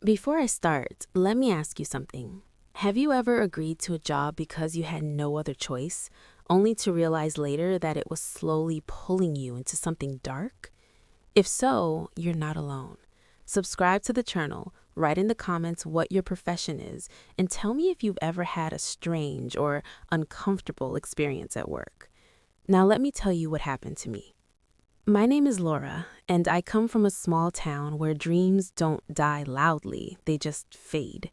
Before I start, let me ask you something. Have you ever agreed to a job because you had no other choice, only to realize later that it was slowly pulling you into something dark? If so, you're not alone. Subscribe to the channel, write in the comments what your profession is, and tell me if you've ever had a strange or uncomfortable experience at work. Now, let me tell you what happened to me. My name is Laura, and I come from a small town where dreams don't die loudly, they just fade.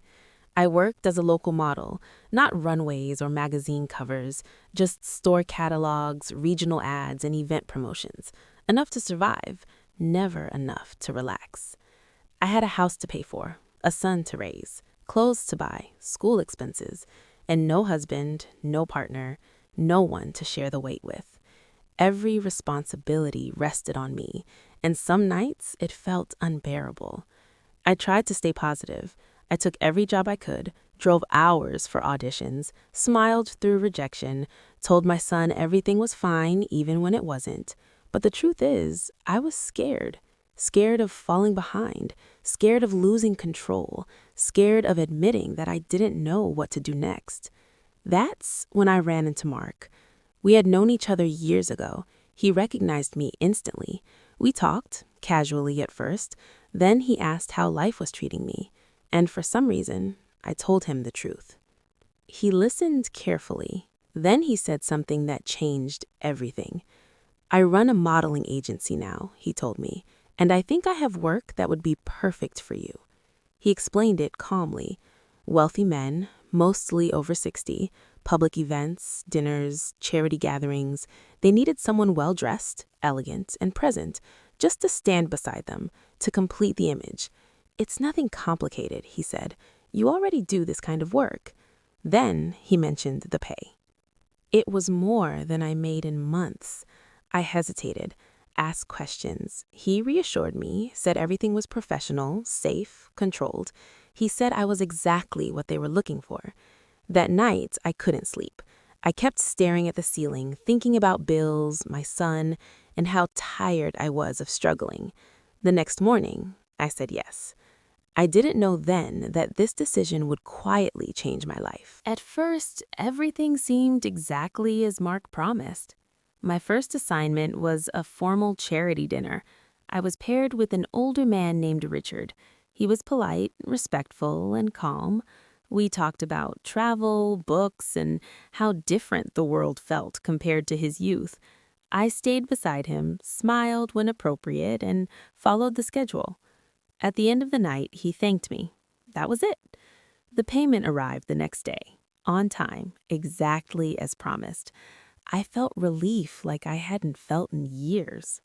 I worked as a local model, not runways or magazine covers, just store catalogs, regional ads, and event promotions. Enough to survive, never enough to relax. I had a house to pay for, a son to raise, clothes to buy, school expenses, and no husband, no partner, no one to share the weight with. Every responsibility rested on me, and some nights it felt unbearable. I tried to stay positive. I took every job I could, drove hours for auditions, smiled through rejection, told my son everything was fine even when it wasn't. But the truth is, I was scared. Scared of falling behind, scared of losing control, scared of admitting that I didn't know what to do next. That's when I ran into Mark. We had known each other years ago. He recognized me instantly. We talked, casually at first. Then he asked how life was treating me. And for some reason, I told him the truth. He listened carefully. Then he said something that changed everything. I run a modeling agency now, he told me, and I think I have work that would be perfect for you. He explained it calmly. Wealthy men, mostly over 60, public events, dinners, charity gatherings. They needed someone well-dressed, elegant, and present, just to stand beside them, to complete the image. It's nothing complicated, he said. You already do this kind of work. Then he mentioned the pay. It was more than I made in months. I hesitated, asked questions. He reassured me, said everything was professional, safe, controlled. He said I was exactly what they were looking for. That night, I couldn't sleep. I kept staring at the ceiling, thinking about bills, my son, and how tired I was of struggling. The next morning, I said yes. I didn't know then that this decision would quietly change my life. At first, everything seemed exactly as Mark promised. My first assignment was a formal charity dinner. I was paired with an older man named Richard. He was polite, respectful, and calm. We talked about travel, books, and how different the world felt compared to his youth. I stayed beside him, smiled when appropriate, and followed the schedule. At the end of the night, he thanked me. That was it. The payment arrived the next day, on time, exactly as promised. I felt relief like I hadn't felt in years.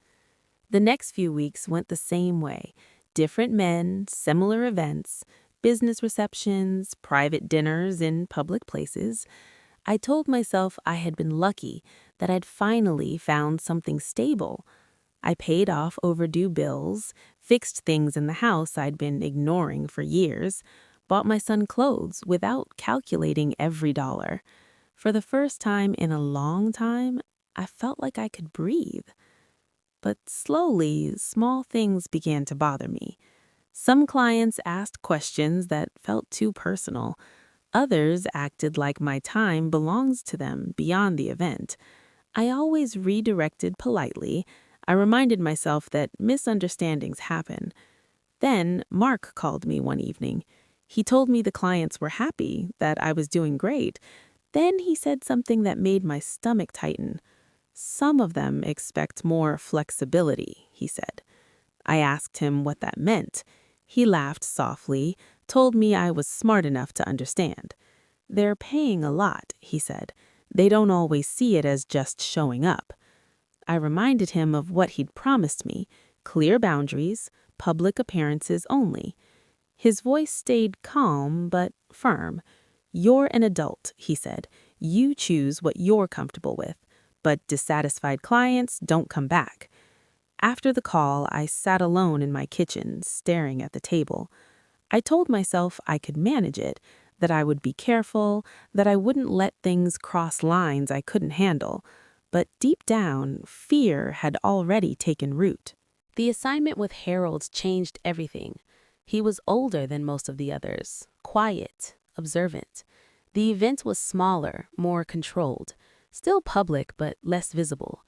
The next few weeks went the same way. Different men, similar events, business receptions, private dinners in public places. I told myself I had been lucky, that I'd finally found something stable. I paid off overdue bills, fixed things in the house I'd been ignoring for years, bought my son clothes without calculating every dollar. For the first time in a long time, I felt like I could breathe. But slowly, small things began to bother me. Some clients asked questions that felt too personal. Others acted like my time belongs to them beyond the event. I always redirected politely. I reminded myself that misunderstandings happen. Then Mark called me one evening. He told me the clients were happy, that I was doing great. Then he said something that made my stomach tighten. Some of them expect more flexibility, he said. I asked him what that meant. He laughed softly, told me I was smart enough to understand. They're paying a lot, he said. They don't always see it as just showing up. I reminded him of what he'd promised me, clear boundaries, public appearances only. His voice stayed calm but firm. You're an adult, he said. You choose what you're comfortable with, but dissatisfied clients don't come back. After the call, I sat alone in my kitchen, staring at the table. I told myself I could manage it, that I would be careful, that I wouldn't let things cross lines I couldn't handle. But deep down, fear had already taken root. The assignment with Harold changed everything. He was older than most of the others, quiet, observant. The event was smaller, more controlled, still public but less visible.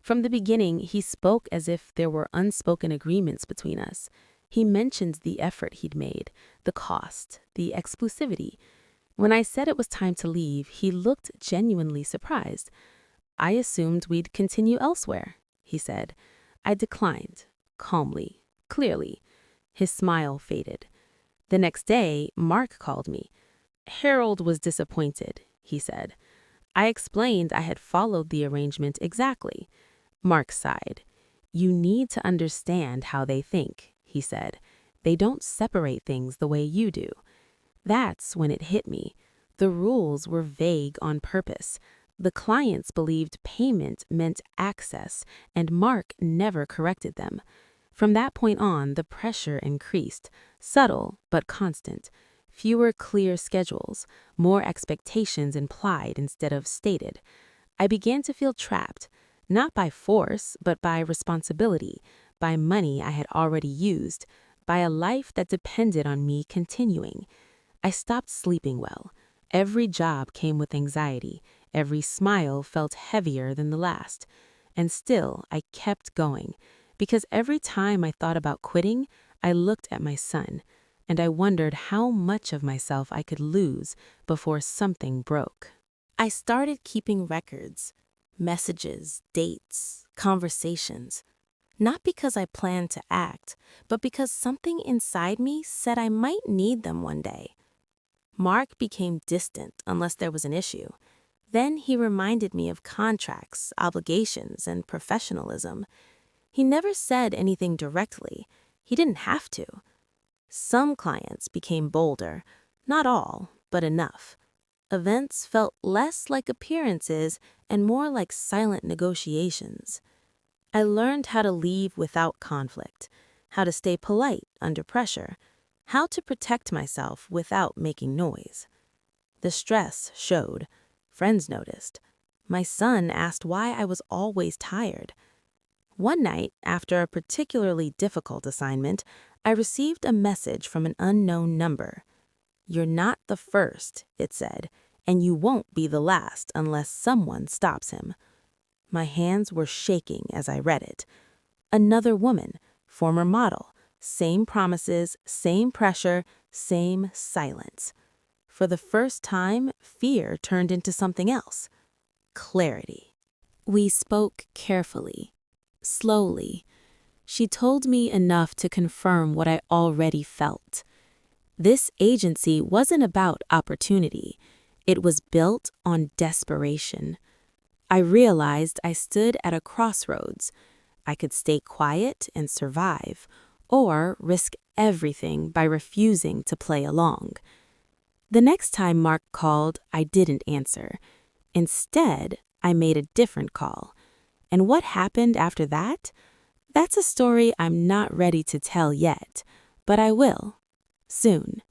From the beginning, he spoke as if there were unspoken agreements between us. He mentioned the effort he'd made, the cost, the exclusivity. When I said it was time to leave, he looked genuinely surprised. "I assumed we'd continue elsewhere," he said. I declined, calmly, clearly. His smile faded. The next day, Mark called me. "Harold was disappointed," he said. I explained I had followed the arrangement exactly. Mark sighed. "You need to understand how they think," he said. "They don't separate things the way you do." That's when it hit me. The rules were vague on purpose. The clients believed payment meant access, and Mark never corrected them. From that point on, the pressure increased, subtle but constant. Fewer clear schedules, more expectations implied instead of stated. I began to feel trapped, not by force, but by responsibility, by money I had already used, by a life that depended on me continuing. I stopped sleeping well. Every job came with anxiety. Every smile felt heavier than the last. And still, I kept going, because every time I thought about quitting, I looked at my son, and I wondered how much of myself I could lose before something broke. I started keeping records, messages, dates, conversations, not because I planned to act, but because something inside me said I might need them one day. Mark became distant unless there was an issue. Then he reminded me of contracts, obligations, and professionalism. He never said anything directly. He didn't have to. Some clients became bolder, not all, but enough. Events felt less like appearances and more like silent negotiations. I learned how to leave without conflict, how to stay polite under pressure, how to protect myself without making noise. The stress showed. Friends noticed. My son asked why I was always tired. One night, after a particularly difficult assignment, I received a message from an unknown number. "You're not the first," it said, "and you won't be the last unless someone stops him." My hands were shaking as I read it. Another woman, former model, same promises, same pressure, same silence. For the first time, fear turned into something else. Clarity. We spoke carefully, slowly. She told me enough to confirm what I already felt. This agency wasn't about opportunity. It was built on desperation. I realized I stood at a crossroads. I could stay quiet and survive, or risk everything by refusing to play along. The next time Mark called, I didn't answer. Instead, I made a different call. And what happened after that? That's a story I'm not ready to tell yet, but I will, soon.